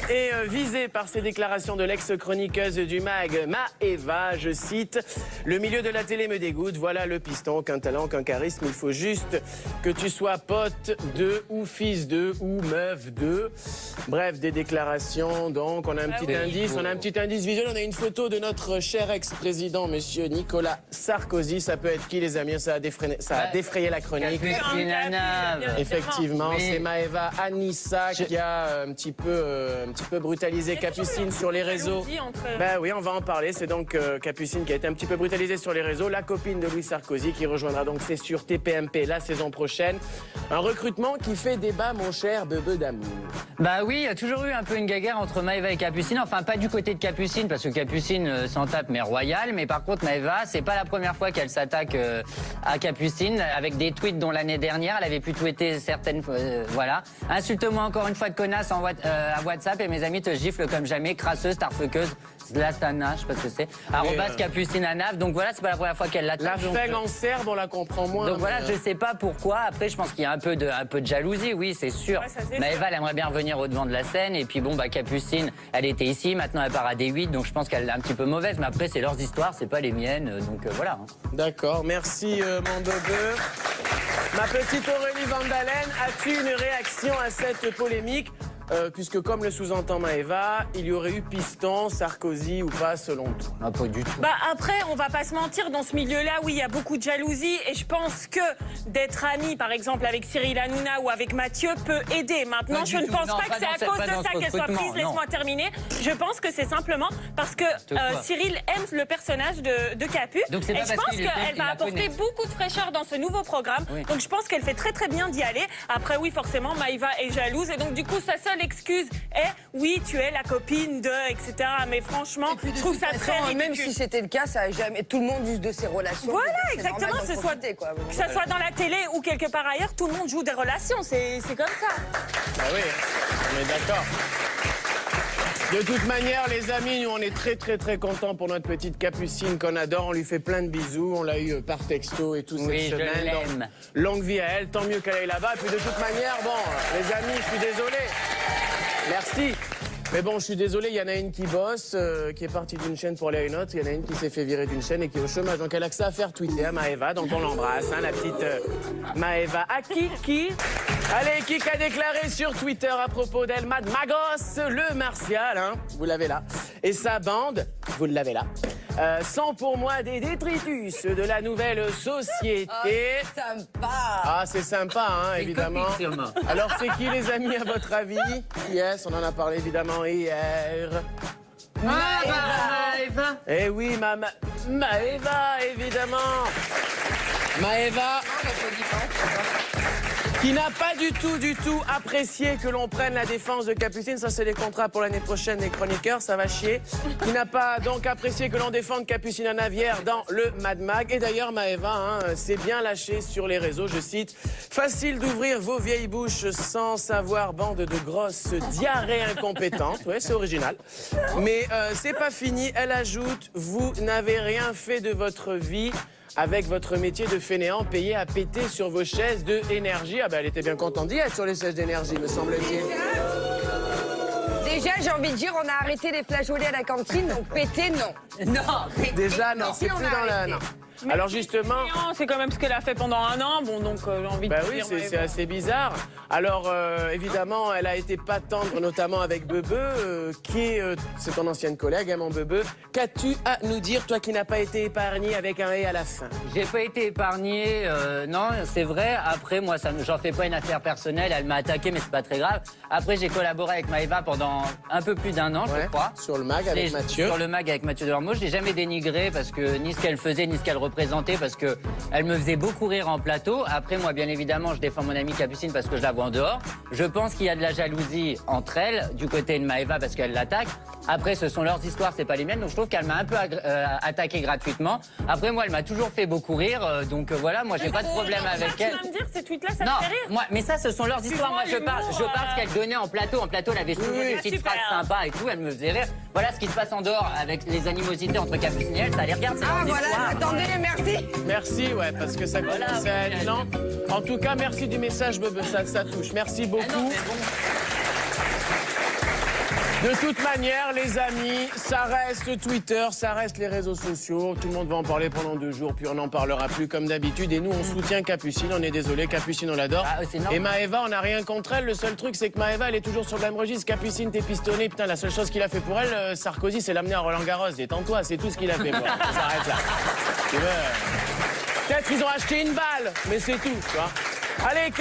est visée par ces déclarations de l'ex-chroniqueuse du MAG, Maëva, je cite, « Le milieu de la télé me dégoûte, voilà le piston, qu'un talent, qu'un charisme, il faut juste que tu sois pote de ou fils de ou meuf de. » Bref, des déclarations, donc on a un petit indice visuel, on a une photo de notre cher ex-président, monsieur Nicolas Sarkozy. Ça peut être qui, les amis? Ça a défrayé la chronique. Effectivement, c'est Maëva Anissa qui a un petit peu brutalisé Capucine sur les réseaux. Ben oui, on va en parler. C'est donc Capucine qui a été un petit peu brutalisée sur les réseaux. La copine de Louis Sarkozy qui rejoindra donc, c'est sûr, TPMP la saison prochaine. Un recrutement qui fait débat, mon cher bebe d'amour. Bah oui, il y a toujours eu un peu une guéguerre entre Maëva et Capucine. Enfin, pas du côté de Capucine, parce que Capucine s'en tape, mais royale. Mais par contre, Maëva, c'est pas la première fois qu'elle s'attaque à Capucine, avec des tweets dont l'année dernière, elle avait pu tweeter certaines fois. Voilà. Insulte-moi encore une fois de connasse à WhatsApp et mes amis te giflent comme jamais, crasseuse, tarfuqueuse, Zlatana, je sais pas ce que c'est, arrobas Capucine Anav. Donc voilà, c'est pas la première fois qu'elle l'attaque. La fègue en serbe, on la comprend moins. Donc voilà, je sais pas pourquoi. Après, je pense qu'il y a un peu de jalousie, oui, c'est sûr. Ouais, Maëva, elle aimerait bien revenir au devant de la scène. Et puis bon, bah Capucine, elle était ici, maintenant elle part à D8, donc je pense qu'elle est un petit peu mauvaise. Mais après, c'est leurs histoires, c'est pas les miennes. Donc voilà. D'accord, merci mon bebe. Ma petite Aurélie Vandalen, as-tu une réaction à cette polémique? Puisque comme le sous-entend Maëva, il y aurait eu piston, Sarkozy ou pas selon toi? Ah, pas du tout. Bah après, on va pas se mentir, dans ce milieu-là, oui, il y a beaucoup de jalousie et je pense que d'être ami, par exemple, avec Cyril Hanouna ou avec Mathieu peut aider. Maintenant, je ne pense pas que c'est à cause de ça qu'elle soit prise. Laisse-moi terminer. Je pense que c'est simplement parce que Cyril aime le personnage de Capu. Donc, et je pense qu'elle va apporter beaucoup de fraîcheur dans ce nouveau programme. Oui. Donc je pense qu'elle fait très très bien d'y aller. Après, oui, forcément, Maëva est jalouse et donc du coup, sa seule excuse est oui, tu es la copine de, etc. Mais franchement, je trouve ça très ridicule. Même si c'était le cas, ça a jamais. Tout le monde use de ses relations. Voilà, exactement. Que ça soit dans la télé ou quelque part ailleurs, tout le monde joue des relations. C'est comme ça. Bah oui, on est d'accord. De toute manière, les amis, nous, on est très, très, très contents pour notre petite Capucine qu'on adore. On lui fait plein de bisous. On l'a eu par texto et tout cette semaine. Je l'aime. Longue vie à elle. Tant mieux qu'elle aille là-bas. Et puis de toute manière, bon, les amis, je suis désolé. Merci. Mais bon, je suis désolé, il y en a une qui bosse, qui est partie d'une chaîne pour aller à une autre. Il y en a une qui s'est fait virer d'une chaîne et qui est au chômage. Donc elle a que ça à faire tweeter à Maëva. Donc on l'embrasse, hein, la petite Maëva. À qui allez, qui a déclaré sur Twitter à propos d'elle, Mad Magos, le martial, hein, vous l'avez là. Et sa bande, vous l'avez là. Sont pour moi des détritus de la nouvelle société. Oh, c'est sympa. Ah, c'est sympa, hein, évidemment. Alors, c'est qui, les amis, à votre avis? Yes, on en a parlé, évidemment, hier. Maëva. Eh oui, Maëva, évidemment. Maëva, qui n'a pas du tout apprécié que l'on prenne la défense de Capucine. Ça, c'est les contrats pour l'année prochaine des chroniqueurs, ça va chier. Qui n'a pas donc apprécié que l'on défende Capucine à Navière dans le Mad Mag. Et d'ailleurs, Maëva s'est bien lâchée sur les réseaux, je cite, « Facile d'ouvrir vos vieilles bouches sans savoir, bande de grosses diarrhées incompétentes. » Ouais, c'est original. Mais c'est pas fini, elle ajoute, « Vous n'avez rien fait de votre vie. » Avec votre métier de fainéant payé à péter sur vos chaises de énergie. Ah ben elle était bien contente d'y être sur les chaises d'énergie, me semble-t-il. Déjà, j'ai envie de dire, on a arrêté les flageolets à la cantine, donc péter, non. Non, déjà, non, c'est plus dans la... Non. Mais alors justement... C'est quand même ce qu'elle a fait pendant un an, bon donc j'ai envie de oui, dire... c'est assez bizarre. Alors évidemment, elle a été pas tendre, notamment avec Bebe, qui est c'est ton ancienne collègue, hein, mon Bebe. Qu'as-tu à nous dire, toi qui n'as pas été épargné avec un « et » à la fin? J'ai pas été épargné, non, c'est vrai. Après, moi, j'en fais pas une affaire personnelle. Elle m'a attaqué, mais c'est pas très grave. Après, j'ai collaboré avec Maëva pendant un peu plus d'un an, je crois. Sur le mag avec Mathieu. Sur le mag avec Mathieu Delormeau. Je l'ai jamais dénigré parce que ni ce qu'elle faisait, ni ce qu'elle représentait, parce que elle me faisait beaucoup rire en plateau. Après, moi, bien évidemment, je défends mon amie Capucine parce que je la vois en dehors. Je pense qu'il y a de la jalousie entre elles, du côté de Maëva parce qu'elle l'attaque. Après, ce sont leurs histoires, c'est pas les miennes. Donc, je trouve qu'elle m'a un peu attaqué gratuitement. Après, moi, elle m'a toujours fait beaucoup rire. Donc, voilà, moi, j'ai pas de problème avec elle. Tu vas me dire, ces tweets-là, ça non, te fait rire? Moi, mais ça, ce sont leurs histoires. Moi, je parle ce qu'elle donnait en plateau. En plateau, elle avait toujours des petites phrases sympas et tout. Elle me faisait rire. Voilà ce qui se passe en dehors avec les animosités entre Capucine et elle. Ça les regarde, c'est leurs histoires. Attendez, merci. Merci, ouais, parce que ça commence à être lent. En tout cas, merci du message, Bebe, ça touche. Merci beaucoup. De toute manière, les amis, ça reste Twitter, ça reste les réseaux sociaux. Tout le monde va en parler pendant 2 jours, puis on n'en parlera plus comme d'habitude. Et nous, on soutient Capucine, on est désolé, Capucine, on l'adore. Et Maëva, on n'a rien contre elle. Le seul truc, c'est que Maëva, elle est toujours sur le même registre. Capucine, t'es pistonné. Putain, la seule chose qu'il a fait pour elle, Sarkozy, c'est l'amener à Roland-Garros. Détends-toi, c'est tout ce qu'il a fait. Bon, ça s'arrête là. Peut-être qu'ils ont acheté une balle, mais c'est tout, tu vois. Allez,